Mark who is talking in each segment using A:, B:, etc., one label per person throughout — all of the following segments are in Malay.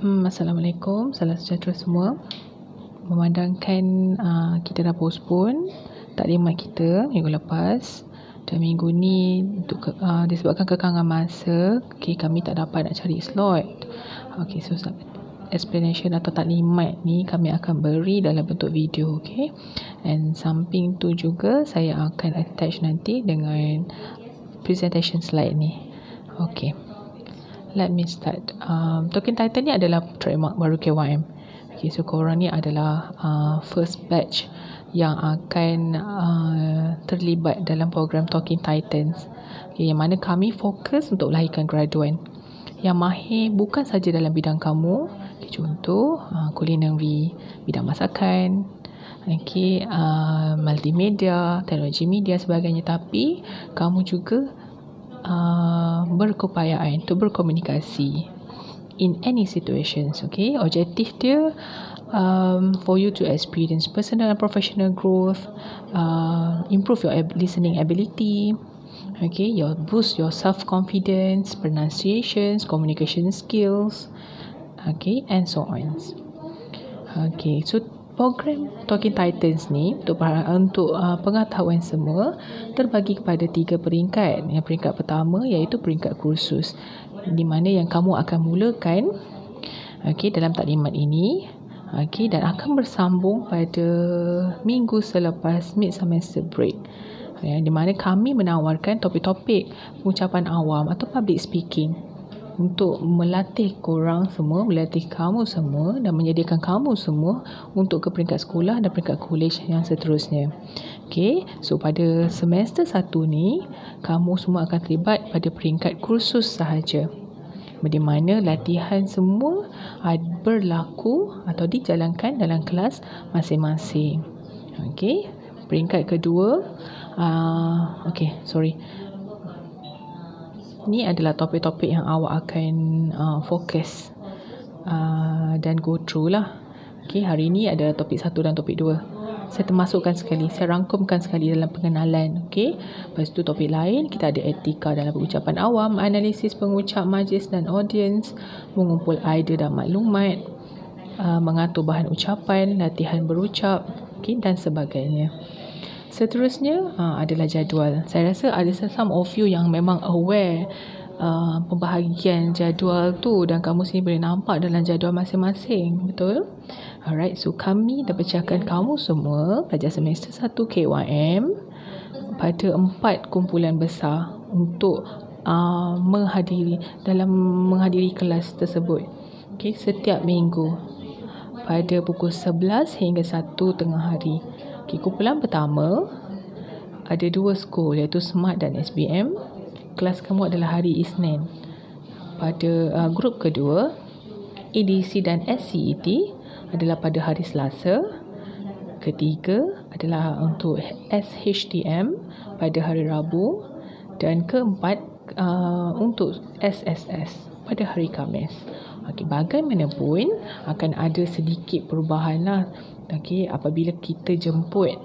A: Assalamualaikum, salam sejahtera semua. Memandangkan kita dah postpone taklimat kita minggu lepas dan minggu ni disebabkan kekangan masa, kami tak dapat nak cari slot. So explanation atau taklimat ni kami akan beri dalam bentuk video, and samping tu juga saya akan attach nanti dengan presentation slide ni. Let me start. Token title ni adalah trademark baru KYM. So korang ni adalah first batch yang akan terlibat dalam program Talking Titans. Yang mana kami fokus untuk melahirkan graduan yang mahir bukan saja dalam bidang kamu. Contoh culinary, bidang masakan, multimedia, teknologi media sebagainya, tapi kamu juga berkeupayaan untuk berkomunikasi in any situations. Objektif dia for you to experience personal and professional growth, improve your listening ability, boost your self confidence, pronunciations, communication skills, and so on. So program Talking Titans ni untuk pengetahuan semua terbagi kepada 3 peringkat. Yang peringkat pertama iaitu peringkat kursus, di mana yang kamu akan mulakan dalam taklimat ini, dan akan bersambung pada minggu selepas mid semester break, di mana kami menawarkan topik-topik pengucapan awam atau public speaking untuk melatih korang semua, melatih kamu semua dan menyediakan kamu semua untuk ke peringkat sekolah dan peringkat college yang seterusnya. So pada semester 1 ni, kamu semua akan terlibat pada peringkat kursus sahaja, di mana latihan semua berlaku atau dijalankan dalam kelas masing-masing. Peringkat kedua, ni adalah topik-topik yang awak akan fokus dan go through lah. Hari ni ada topik 1 dan topik 2. Saya termasukkan sekali, saya rangkumkan sekali dalam pengenalan. Lepas tu topik lain, kita ada etika dalam pengucapan awam, analisis pengucap majlis dan audience, mengumpul idea dan maklumat, mengatur bahan ucapan, latihan berucap, dan sebagainya. Seterusnya adalah jadual. Saya rasa ada some of you yang memang aware pembahagian jadual tu, dan kamu sini boleh nampak dalam jadual masing-masing, betul? Alright, so kami dah pecahkan kamu semua pelajar semester 1 KYM pada 4 kumpulan besar untuk menghadiri kelas tersebut. Setiap minggu pada pukul 11 hingga 1 tengah hari. Kumpulan pertama ada 2 skul, iaitu SMART dan SBM. Kelas kamu adalah hari Isnin. Pada grup kedua, EDC dan SCET adalah pada hari Selasa. Ketiga adalah untuk SHTM pada hari Rabu. Dan keempat untuk SSS pada hari Khamis. Bagaimanapun akan ada sedikit perubahan lah. Apabila kita jemput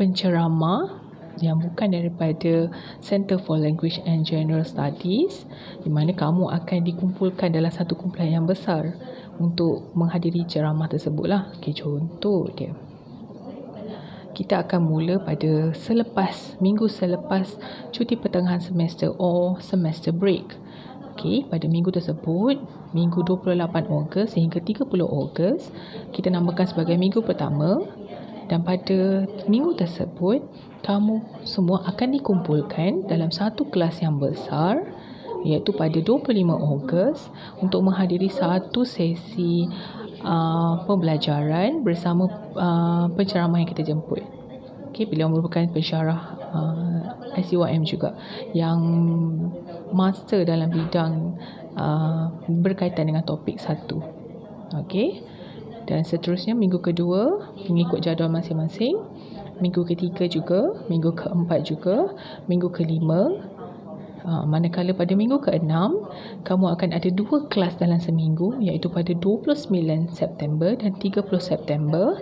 A: penceramah yang bukan daripada Center for Language and General Studies, di mana kamu akan dikumpulkan dalam satu kumpulan yang besar untuk menghadiri ceramah tersebut lah. Contoh dia, kita akan mula pada minggu selepas cuti pertengahan semester or semester break. Pada minggu tersebut, minggu 28 Ogos hingga 30 Ogos, kita namakan sebagai minggu pertama. Dan pada minggu tersebut, kamu semua akan dikumpulkan dalam satu kelas yang besar, iaitu pada 25 Ogos untuk menghadiri satu sesi pembelajaran bersama penceramah yang kita jemput. Beliau merupakan pensyarah ICYM juga, yang master dalam bidang berkaitan dengan topik 1. Dan seterusnya minggu kedua mengikut jadual masing-masing, minggu ketiga juga, minggu keempat juga, minggu kelima. Manakala pada minggu ke-6 kamu akan ada 2 kelas dalam seminggu, iaitu pada 29 September dan 30 September,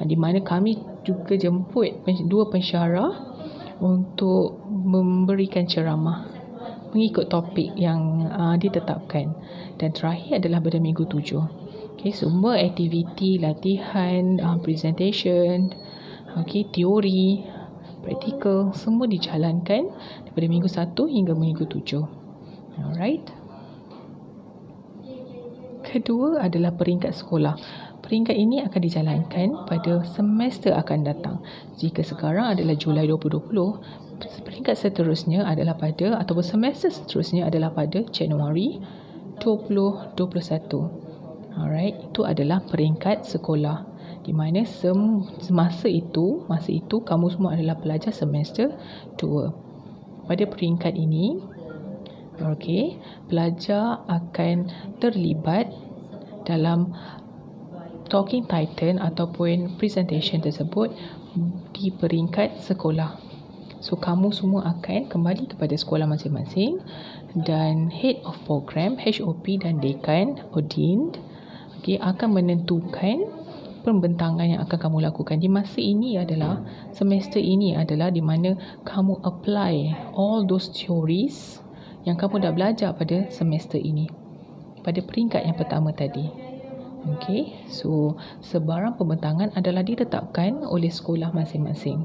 A: di mana kami juga jemput 2 pensyarah untuk memberikan ceramah. mengikut topik yang ditetapkan. Dan terakhir adalah pada minggu 7. Okay, semua aktiviti, latihan, presentation, teori, praktikal, semua dijalankan daripada minggu 1 hingga minggu 7. Alright. Kedua adalah peringkat sekolah. Peringkat ini akan dijalankan pada semester akan datang. Jika sekarang adalah Julai 2020, peringkat seterusnya adalah pada ataupun semester seterusnya adalah pada Januari 2021. Alright, itu adalah peringkat sekolah. Di mana semasa itu kamu semua adalah pelajar semester 2. Pada peringkat ini, pelajar akan terlibat dalam talking titan ataupun presentation tersebut di peringkat sekolah. So, kamu semua akan kembali kepada sekolah masing-masing dan Head of Program, HOP dan Dekan, Dean, akan menentukan pembentangan yang akan kamu lakukan. Di masa ini adalah, semester ini adalah di mana kamu apply all those theories yang kamu dah belajar pada semester ini pada peringkat yang pertama tadi. So sebarang pembentangan adalah ditetapkan oleh sekolah masing-masing.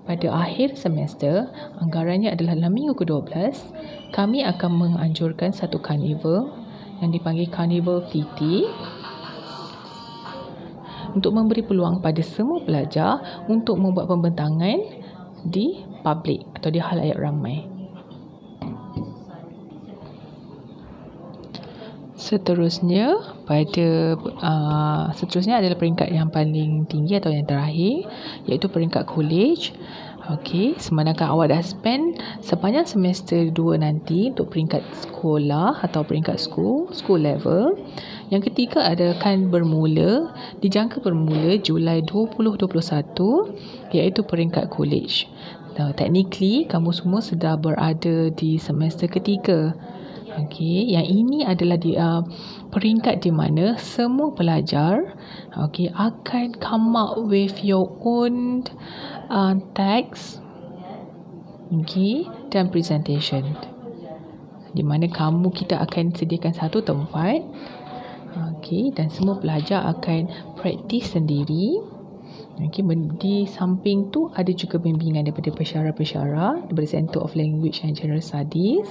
A: Pada akhir semester, anggarannya adalah dalam minggu ke-12, kami akan menganjurkan satu karnival yang dipanggil Karnival TT untuk memberi peluang pada semua pelajar untuk membuat pembentangan di public atau di khalayak ramai. Seterusnya adalah peringkat yang paling tinggi atau yang terakhir, iaitu peringkat college. Semandangkan awak dah spend sepanjang semester 2 nanti untuk peringkat sekolah atau peringkat school level. Yang ketiga dijangka bermula Julai 2021, iaitu peringkat college. Technically, kamu semua sudah berada di semester ketiga. Yang ini adalah peringkat di mana semua pelajar akan come up with your own text dan presentation, di mana kita akan sediakan satu tempat dan semua pelajar akan praktis sendiri. Di samping tu ada juga bimbingan daripada pensyarah daripada Center of Language and General Studies.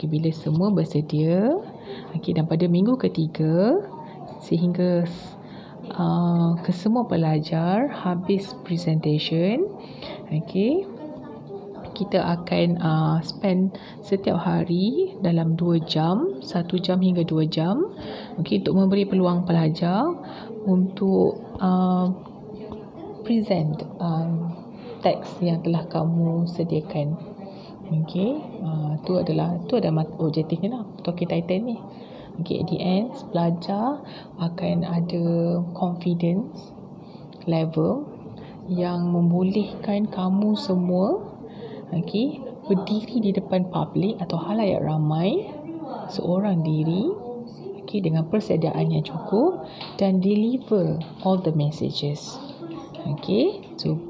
A: Bila semua bersedia, dan pada minggu ketiga sehingga kesemua pelajar habis presentation, kita akan spend setiap hari dalam 2 jam, 1 jam hingga 2 jam, untuk memberi peluang pelajar untuk present teks yang telah kamu sediakan. Itu adalah objektifnya lah talking titan ni. At the end, pelajar akan ada confidence level yang membolehkan kamu semua berdiri di depan public atau khalayak ramai seorang diri, dengan persediaan yang cukup dan deliver all the messages. So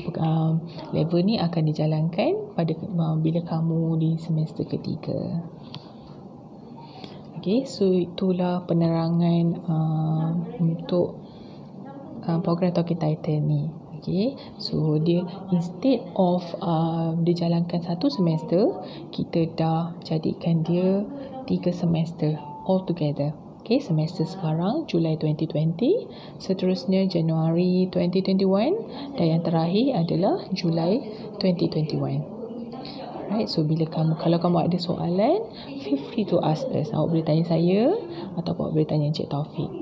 A: level ni akan dijalankan pada bila kamu di semester ketiga. So itulah penerangan untuk program Talking Titan ni. So dia instead of dijalankan satu semester, kita dah jadikan dia 3 semester all together. Semester sekarang Julai 2020, seterusnya Januari 2021 dan yang terakhir adalah Julai 2021. Alright, so kalau kamu ada soalan, feel free to ask us. Awak boleh tanya saya atau awak boleh tanya Encik Taufik.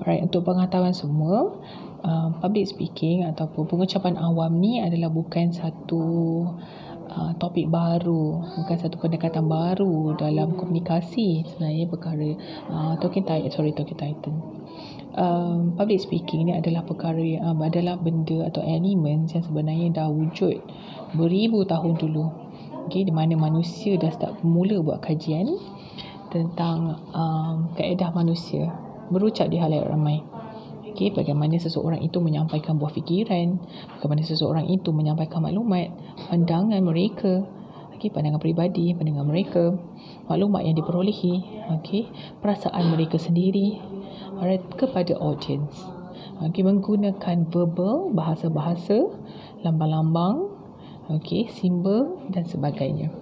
A: Alright, untuk pengetahuan semua, public speaking ataupun pengucapan awam ni adalah bukan satu topik baru, bukan satu pendekatan baru dalam komunikasi. Sebenarnya perkara Talking Titan. Public speaking ni adalah adalah benda atau elements yang sebenarnya dah wujud beribu tahun dulu. Di mana manusia dah start mula buat kajian tentang kaedah manusia berucap di khalayak ramai. Okey, bagaimana seseorang itu menyampaikan buah fikiran, bagaimana seseorang itu menyampaikan maklumat, pandangan mereka, okey, pandangan peribadi, pandangan mereka, maklumat yang diperolehi, okey, perasaan mereka sendiri, alright, kepada audience. Okey, menggunakan verbal, bahasa-bahasa, lambang-lambang, okey, simbol dan sebagainya.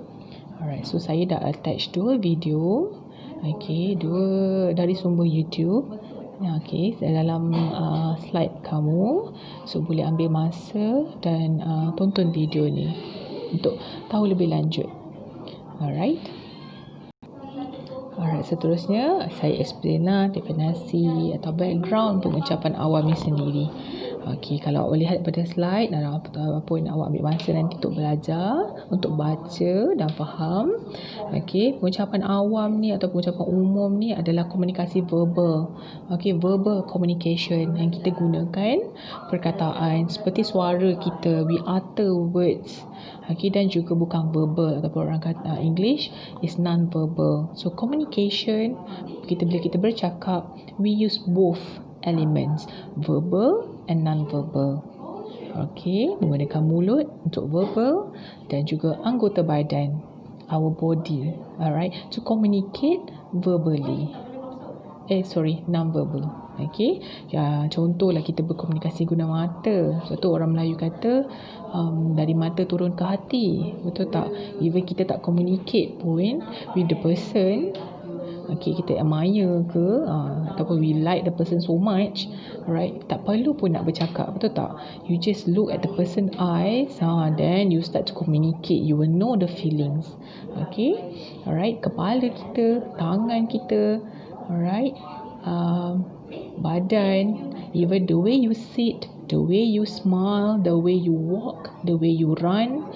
A: Alright, so saya dah attach 2 video, okey, 2 dari sumber YouTube. Okey, dalam slide kamu, so boleh ambil masa dan tonton video ni untuk tahu lebih lanjut. Alright, seterusnya saya explain lah definisi atau background pengucapan awam ni sendiri. Okey, kalau awak lihat pada slide, ataupun awak ambil masa nanti untuk belajar, untuk baca dan faham. Okey, pengucapan awam ni atau pengucapan umum ni adalah komunikasi verbal. Okey, verbal communication yang kita gunakan perkataan seperti suara kita, we utter words. Okey, dan juga bukan verbal ataupun orang kata English is non-verbal. So communication, bila kita bercakap, we use both elements, verbal and non-verbal. Okey, menggunakan mulut untuk verbal dan juga anggota badan, our body, alright, to communicate verbally. Non-verbal. Okey, ya, contohlah kita berkomunikasi guna mata. Sebab tu orang Melayu kata dari mata turun ke hati. Betul tak? Even kita tak communicate pun with the person, okey, kita admire ke ataupun we like the person so much, right, tak perlu pun nak bercakap, betul tak? You just look at the person eyes, then you start to communicate, you will know the feelings. Okay, alright, kepala kita, tangan kita, alright, badan, even the way you sit, the way you smile, the way you walk, the way you run.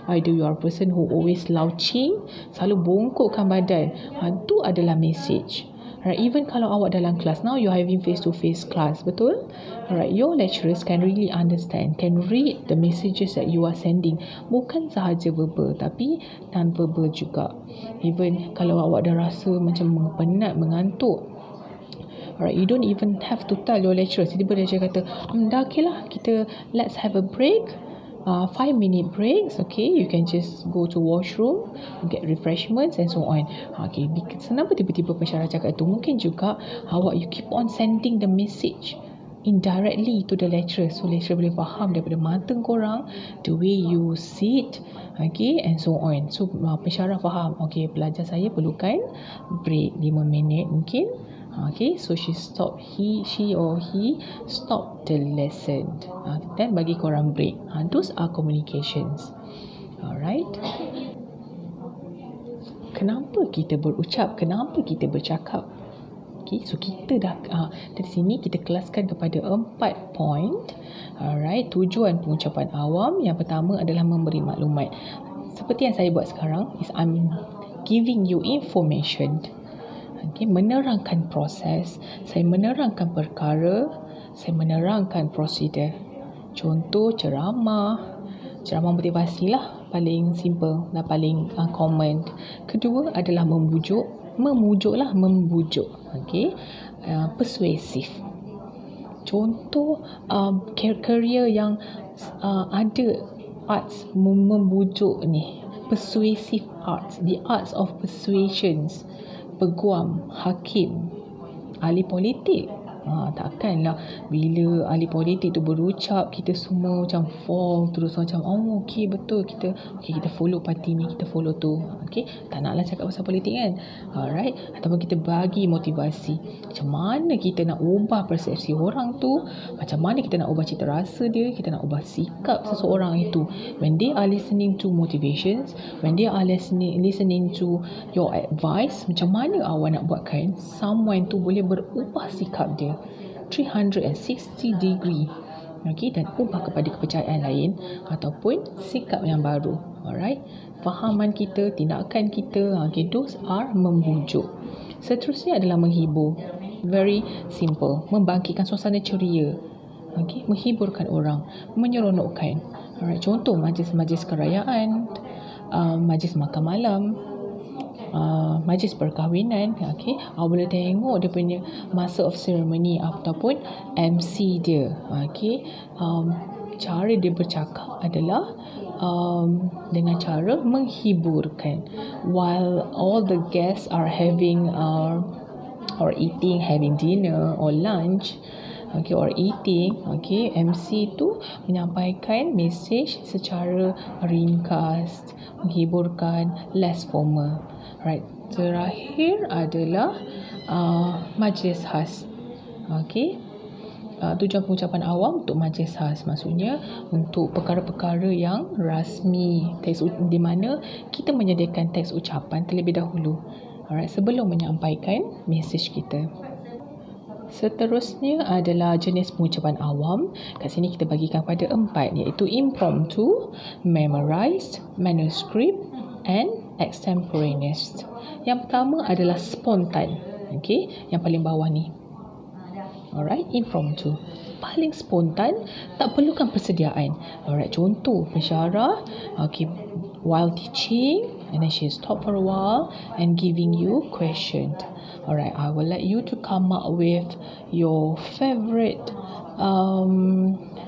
A: Either you are a person who always slouching, selalu bongkokkan badan, itu adalah message. Right, even kalau awak dalam kelas, now you're having face-to-face class, betul? Alright, your lecturers can really understand, can read the messages that you are sending. Bukan sahaja verbal, tapi non-verbal juga. Even kalau awak dah rasa macam penat, mengantuk, alright, you don't even have to tell your lecturers. Tiba-tiba lecturer kata, dah okay lah, let's have a break. 5-minute breaks, okay, you can just go to washroom, get refreshments and so on. Okay, kenapa tiba-tiba pensyarah cakap itu? Mungkin juga you keep on sending the message indirectly to the lecturer, so lecturer boleh faham daripada mata korang, the way you sit, okay, and so on. So pensyarah faham, okay, pelajar saya perlukan break 5 minit mungkin. Okay, so she or he stop the lesson, dan bagi korang break. Those are communications. Alright. Kenapa kita berucap? Kenapa kita bercakap? Okay, so kita dah dari sini kita kelaskan kepada 4 point. Alright, tujuan pengucapan awam. Yang pertama adalah memberi maklumat. Seperti yang saya buat sekarang, is I'm giving you information. Okay, menerangkan proses, saya menerangkan perkara, saya menerangkan prosedur. Contoh ceramah motivasi lah, paling simple dan paling common. Kedua adalah membujuk. Okay, persuasif. Contoh career yang ada arts membujuk ni, persuasive arts, the arts of persuasions. Peguam, hakim, ahli politik. Takkanlah bila ahli politik tu berucap, kita semua macam fall terus, macam okey betul, kita follow parti ni, kita follow tu. Okey, tak naklah cakap pasal politik kan. Alright, ataupun kita bagi motivasi. Macam mana kita nak ubah persepsi orang tu, macam mana kita nak ubah cita rasa dia, kita nak ubah sikap seseorang itu. When they are listening to motivations, when they are listening to your advice, macam mana awak nak buatkan someone tu boleh berubah sikap dia 360 degree, okay, dan ubah kepada kepercayaan lain ataupun sikap yang baru. Alright, fahaman kita, tindakan kita, okay, those are membujuk. Seterusnya adalah menghibur. Very simple, membangkitkan suasana ceria, okay, menghiburkan orang, menyeronokkan. Alright, contoh majlis-majlis kerajaan, majlis makan malam, majlis perkahwinan, okey, awak boleh tengok dia punya Master of Ceremony ataupun MC dia. Okey, cara dia bercakap adalah dengan cara menghiburkan while all the guests are having or eating, having dinner or lunch, okay, or eating, okay, MC tu menyampaikan mesej secara ringkas, menghiburkan, less formal. Right. Terakhir adalah majlis khas. Okay. Tujuan pengucapan awam untuk majlis khas, maksudnya untuk perkara-perkara yang rasmi, teks di mana kita menyediakan teks ucapan terlebih dahulu, alright, sebelum menyampaikan mesej kita. Seterusnya adalah jenis pengucapan awam. Kat sini kita bagikan pada 4, iaitu impromptu, memorized, manuscript and extemporaneous. Yang pertama adalah spontan. Okey, yang paling bawah ni. Alright, impromptu. Paling spontan, tak perlukan persediaan. Alright, contoh pensyarah, okay, while teaching and then she stop for a while and giving you question. Alright, I will let you to come up with your favorite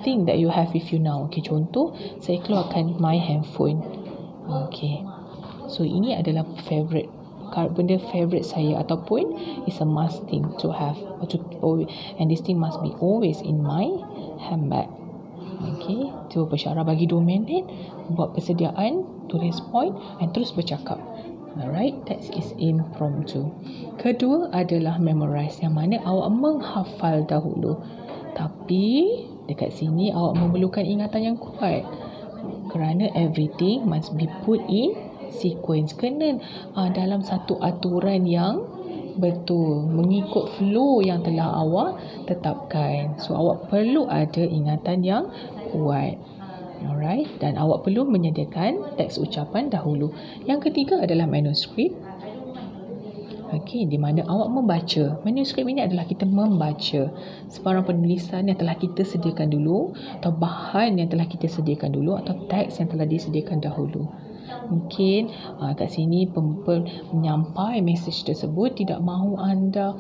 A: thing that you have with you now. Okay, contoh, saya keluarkan my handphone. Okay, so ini adalah benda favorite saya, ataupun is a must thing to have, and this thing must be always in my handbag. Okay, cuba pensyarah bagi 2 minit, buat persediaan, tulis point and terus bercakap. Alright, that is impromptu. Kedua adalah memorize, yang mana awak menghafal dahulu, tapi dekat sini awak memerlukan ingatan yang kuat, kerana everything must be put in sequence, kena dalam satu aturan yang betul, mengikut flow yang telah awak tetapkan. So awak perlu ada ingatan yang kuat. Alright, dan awak perlu menyediakan teks ucapan dahulu. Yang ketiga adalah manuskrip. Okey, di mana awak membaca. Manuskrip ini adalah kita membaca sebarang penulisan yang telah kita sediakan dulu, atau bahan yang telah kita sediakan dulu, atau teks yang telah disediakan dahulu. Mungkin kat sini penyampai mesej tersebut tidak mahu anda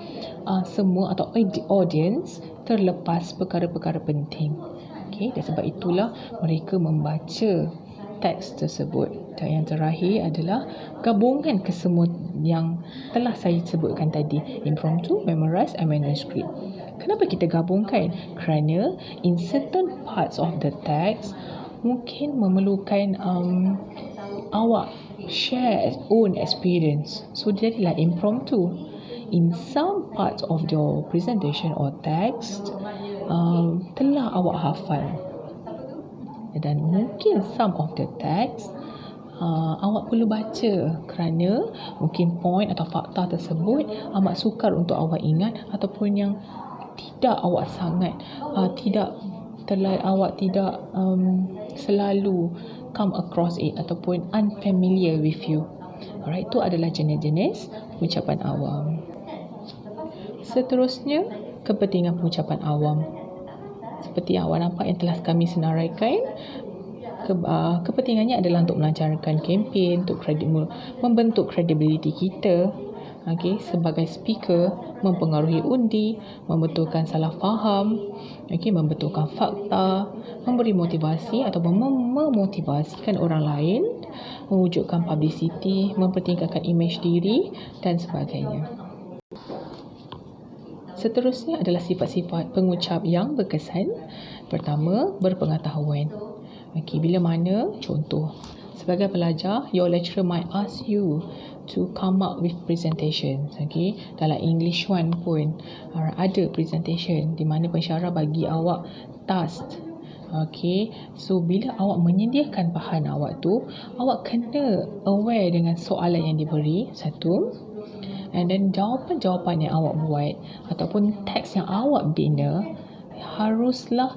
A: semua atau audience terlepas perkara-perkara penting. Okay, dan sebab itulah mereka membaca teks tersebut. Dan yang terakhir adalah gabungan kesemua yang telah saya sebutkan tadi, impromptu, memorize and manuscript. Kenapa kita gabungkan? Kerana in certain parts of the text mungkin memerlukan awak share own experience, so jadilah impromptu. In some parts of your presentation or text telah awak hafal, dan mungkin some of the text awak perlu baca kerana mungkin point atau fakta tersebut amat sukar untuk awak ingat, ataupun yang tidak awak sangat awak tidak selalu come across it, ataupun unfamiliar with you. Alright, itu adalah jenis-jenis pengucapan awam. Seterusnya, kepentingan pengucapan awam. Seperti yang awak nampak yang telah kami senaraikan, kepentingannya adalah untuk melancarkan kempen, untuk membentuk kredibiliti kita, okay, sebagai speaker, mempengaruhi undi, membetulkan salah faham, okay, membetulkan fakta, memberi motivasi atau memotivasikan orang lain, mewujudkan publicity, mempertingkatkan imej diri dan sebagainya. Seterusnya adalah sifat-sifat pengucap yang berkesan. Pertama, berpengetahuan. Okay, bila mana, contoh, sebagai pelajar, your lecturer might ask you to come up with presentation. Okay, dalam English 1 pun ada presentation di mana pensyarah bagi awak task. Okay, so bila awak menyediakan bahan awak tu, awak kena aware dengan soalan yang diberi, satu, and then jawapan-jawapan yang awak buat ataupun teks yang awak bina haruslah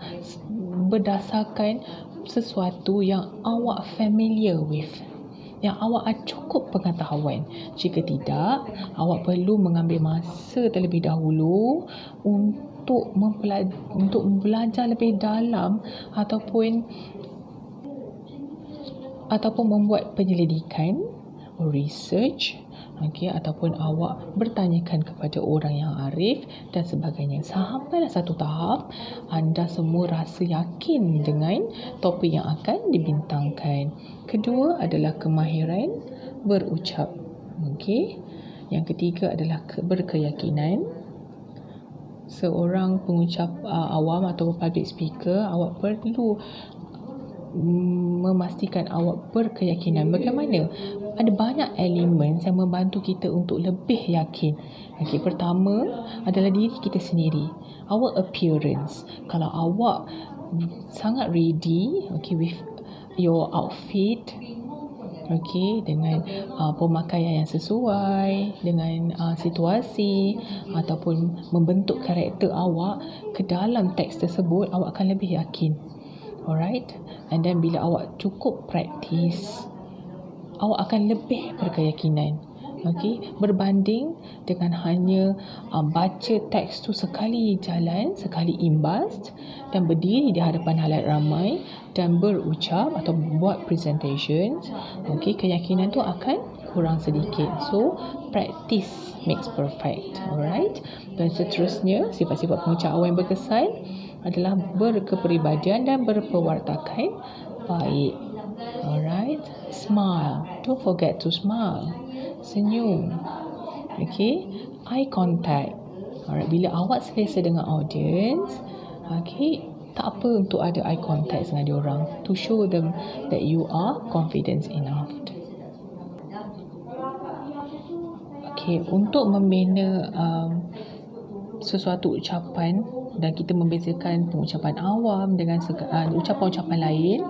A: berdasarkan sesuatu yang awak familiar with, yang awak cukup pengetahuan. Jika tidak, awak perlu mengambil masa terlebih dahulu untuk belajar lebih dalam ataupun membuat penyelidikan, research ataupun awak bertanyakan kepada orang yang arif dan sebagainya. Sampailah satu tahap anda semua rasa yakin dengan topik yang akan dibintangkan. Kedua adalah kemahiran berucap. Yang ketiga adalah berkeyakinan. Seorang pengucap awam atau public speaker, awak perlu memastikan awak berkeyakinan. Bagaimana? Ada banyak elemen yang membantu kita untuk lebih yakin. Pertama adalah diri kita sendiri. Our appearance. Kalau awak sangat ready, with your outfit, dengan pemakaian yang sesuai dengan situasi ataupun membentuk karakter awak ke dalam teks tersebut, awak akan lebih yakin. Alright, and then bila awak cukup praktis, awak akan lebih berkeyakinan. Berbanding dengan hanya baca teks tu sekali jalan, sekali imbas dan berdiri di hadapan halayak ramai dan berucap atau buat presentation, keyakinan tu akan kurang sedikit. So, practice makes perfect. Alright, dan seterusnya sifat-sifat pengucap awam yang berkesan adalah berkepribadian dan berpewartakan baik. Alright, smile. Don't forget to smile. Senyum. Eye contact. Alright, bila awak selesa dengan audience, tak apa untuk ada eye contact dengan diorang to show them that you are confident enough. Untuk membina sesuatu ucapan dan kita membezakan pengucapan awam dengan ucapan-ucapan lain,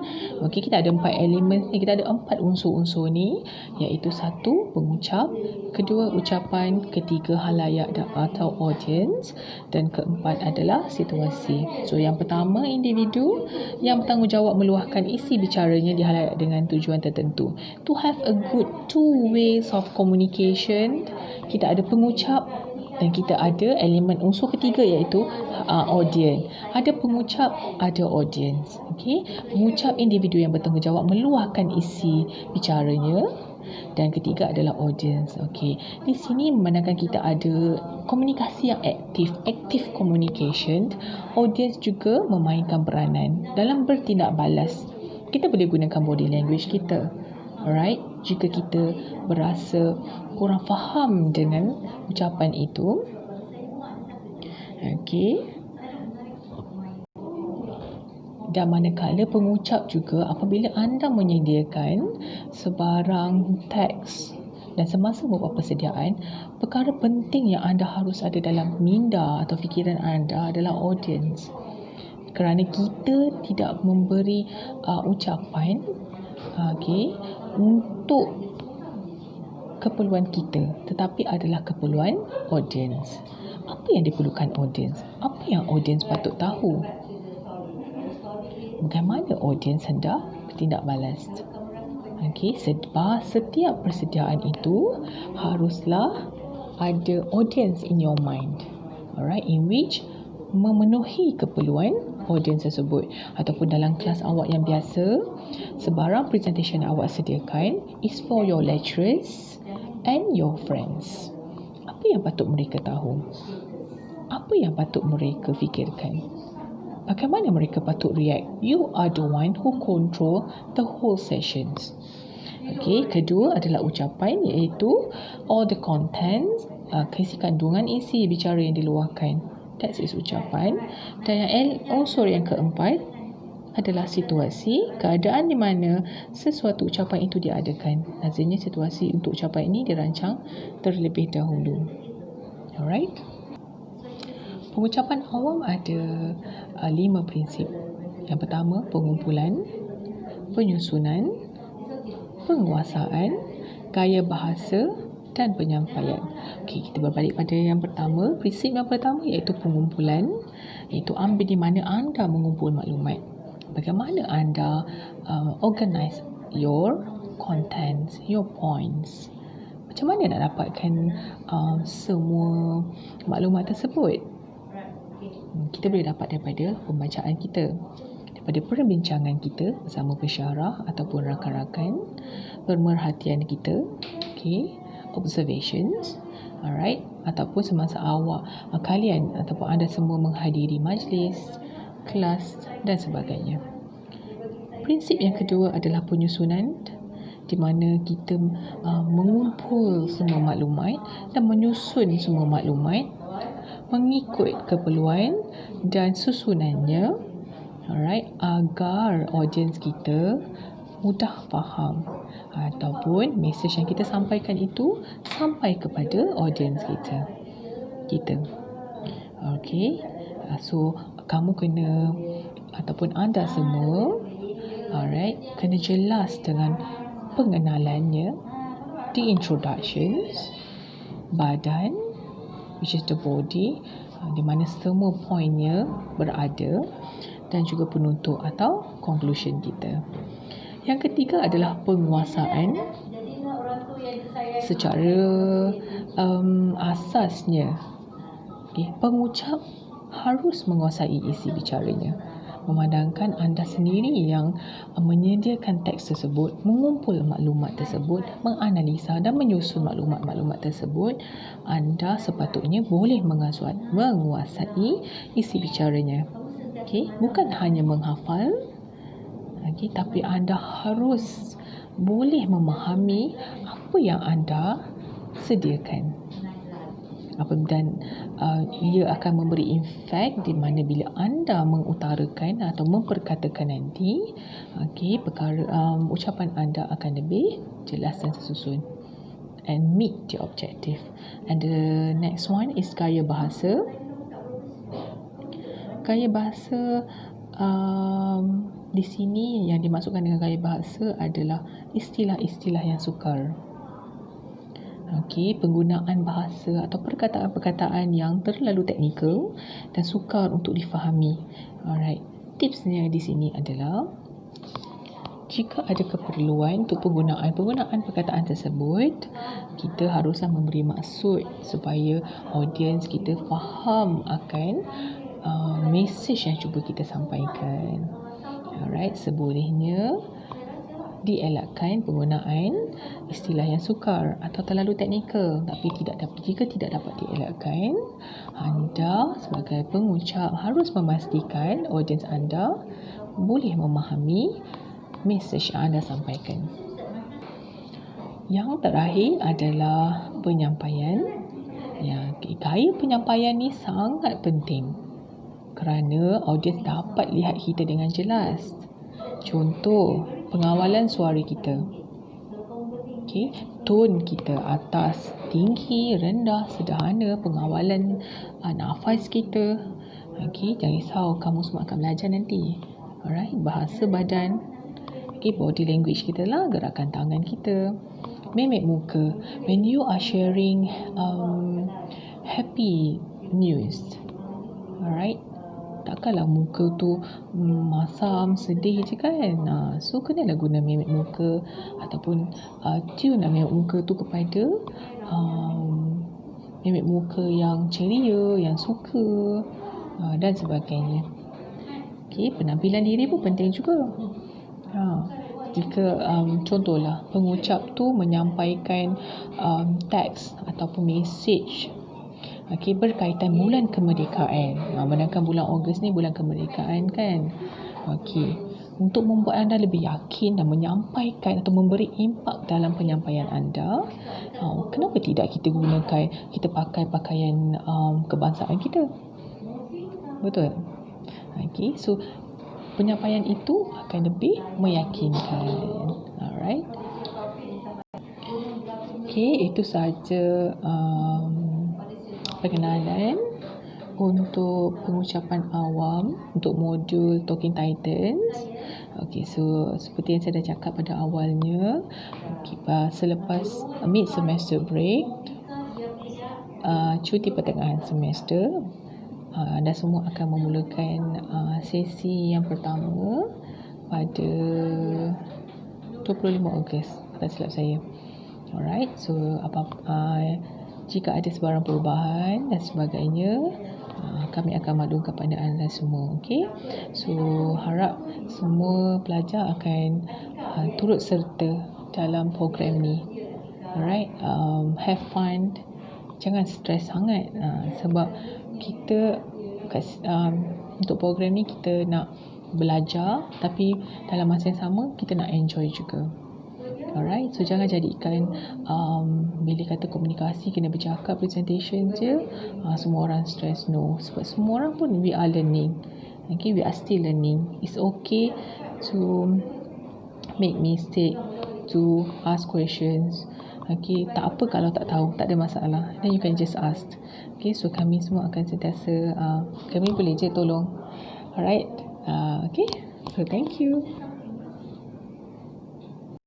A: kita ada 4 elemen ni, kita ada 4 unsur-unsur ni, iaitu 1 pengucap, kedua ucapan, ketiga halayak atau audience, dan keempat adalah situasi. So yang pertama, individu yang bertanggungjawab meluahkan isi bicaranya di halayak dengan tujuan tertentu. To have a good 2 ways of communication, kita ada pengucap dan kita ada elemen unsur ketiga iaitu audience. Ada pengucap, ada audience. Pengucap individu yang bertanggungjawab meluahkan isi bicaranya dan ketiga adalah audience. Di sini memandangkan kita ada komunikasi yang aktif, active communication. Audience juga memainkan peranan dalam bertindak balas. Kita boleh gunakan body language kita. Alright, jika kita berasa kurang faham dengan ucapan itu, dan manakala pengucap juga, apabila anda menyediakan sebarang teks dan semasa membuat persediaan, perkara penting yang anda harus ada dalam minda atau fikiran anda adalah audience. Kerana kita tidak memberi ucapan untuk keperluan kita, tetapi adalah keperluan audience. Apa yang diperlukan audience? Apa yang audience patut tahu? Bagaimana audience hendak bertindak balas? Setiap persediaan itu haruslah ada audience in your mind. Alright, in which memenuhi keperluan audience tersebut. Ataupun dalam kelas awak yang biasa, sebarang presentation awak sediakan is for your lecturers and your friends. Apa yang patut mereka tahu? Apa yang patut mereka fikirkan? Bagaimana mereka patut react? You are the one who control the whole sessions. Kedua adalah ucapan, iaitu all the contents, isi kandungan isi bicara yang diluahkan. That is ucapan. Dan unsur yang keempat adalah situasi, keadaan di mana sesuatu ucapan itu diadakan. Maksudnya situasi untuk ucapan ini dirancang terlebih dahulu. Alright. Pengucapan awam ada 5 prinsip. Yang pertama, pengumpulan, penyusunan, penguasaan, gaya bahasa dan penyampaian. Kita berbalik pada yang pertama. Prinsip yang pertama iaitu pengumpulan, iaitu ambil di mana anda mengumpul maklumat. Bagaimana anda organize your contents, your points. Macam mana nak dapatkan semua maklumat tersebut? Kita boleh dapat daripada pembacaan kita, daripada perbincangan kita bersama pensyarah ataupun rakan-rakan, pemerhatian kita, observations, alright, ataupun semasa awak kalian ataupun anda semua menghadiri majlis, kelas dan sebagainya. Prinsip yang kedua adalah penyusunan, di mana kita mengumpul semua maklumat dan menyusun semua maklumat mengikut keperluan dan susunannya, alright, agar audiens kita mudah faham ataupun mesej yang kita sampaikan itu sampai kepada audiens kita. Okey. So kamu kena ataupun anda semua, alright, kena jelas dengan pengenalannya, the introductions, badan, which is the body, di mana semua poinnya berada, dan juga penutup atau conclusion kita. Yang ketiga adalah penguasaan. Secara asasnya, pengucap harus menguasai isi bicaranya, memandangkan anda sendiri yang menyediakan teks tersebut, mengumpul maklumat tersebut, menganalisa dan menyusun maklumat-maklumat tersebut. Anda sepatutnya boleh menguasai isi bicaranya. Bukan hanya menghafal, tapi anda harus boleh memahami apa yang anda sediakan. Dan ia akan memberi efek di mana bila anda mengutarakan atau memperkatakan nanti, ucapan anda akan lebih jelas dan tersusun and meet the objective. And the next one is gaya bahasa. Gaya bahasa di sini yang dimaksudkan dengan gaya bahasa adalah istilah-istilah yang sukar. Penggunaan bahasa atau perkataan-perkataan yang terlalu teknikal dan sukar untuk difahami. Alright. Tipsnya di sini adalah, jika ada keperluan untuk penggunaan perkataan tersebut, kita haruslah memberi maksud supaya audiens kita faham akan mesej yang cuba kita sampaikan. Alright, sebolehnya dielakkan penggunaan istilah yang sukar atau terlalu teknikal. Tapi jika tidak dapat dielakkan, anda sebagai pengucap harus memastikan audiens anda boleh memahami mesej yang anda sampaikan. Yang terakhir adalah penyampaian. Gaya penyampaian ni sangat penting kerana audiens dapat lihat kita dengan jelas. Contoh, pengawalan suara kita. Tone kita atas, tinggi, rendah, sederhana, pengawalan nafas kita. Jangan risau, kamu semua akan belajar nanti. Alright, bahasa badan, body language kita lah, gerakan tangan kita, mimik muka. When you are sharing happy news, alright, takkanlah muka tu masam, sedih je kan. So kenalah guna mimik muka ataupun tune mimik muka tu kepada mimik muka yang ceria, yang suka dan sebagainya. Penampilan diri pun penting juga. Jika contohlah pengucap tu menyampaikan teks ataupun mesej berkaitan bulan kemerdekaan. Sedangkan bulan Ogos ni bulan kemerdekaan kan. Untuk membuat anda lebih yakin dan menyampaikan atau memberi impak dalam penyampaian anda, kenapa tidak kita pakai pakaian kebangsaan kita? Betul? So penyampaian itu akan lebih meyakinkan. Alright. Itu sahaja perkenalan untuk pengucapan awam untuk modul Talking Titans. So seperti yang saya dah cakap pada awalnya, selepas mid semester break, cuti pertengahan semester, anda semua akan memulakan sesi yang pertama pada 25 Ogos, tak silap saya. Alright, so jika ada sebarang perubahan dan sebagainya, kami akan maklum kepada anda semua. So harap semua pelajar akan turut serta dalam program ni. Alright, have fun. Jangan stres sangat, sebab kita untuk program ni kita nak belajar, tapi dalam masa yang sama kita nak enjoy juga. Alright, so jangan jadikan bila kata komunikasi kena bercakap, presentation je, semua orang stress. No, sebab semua orang pun we are learning. Okay, we are still learning. It's okay to make mistake, to ask questions. Okay, tak apa kalau tak tahu, tak ada masalah. Then you can just ask. Okay, so kami semua akan sentiasa, kami boleh je tolong. Alright, okay, so thank you.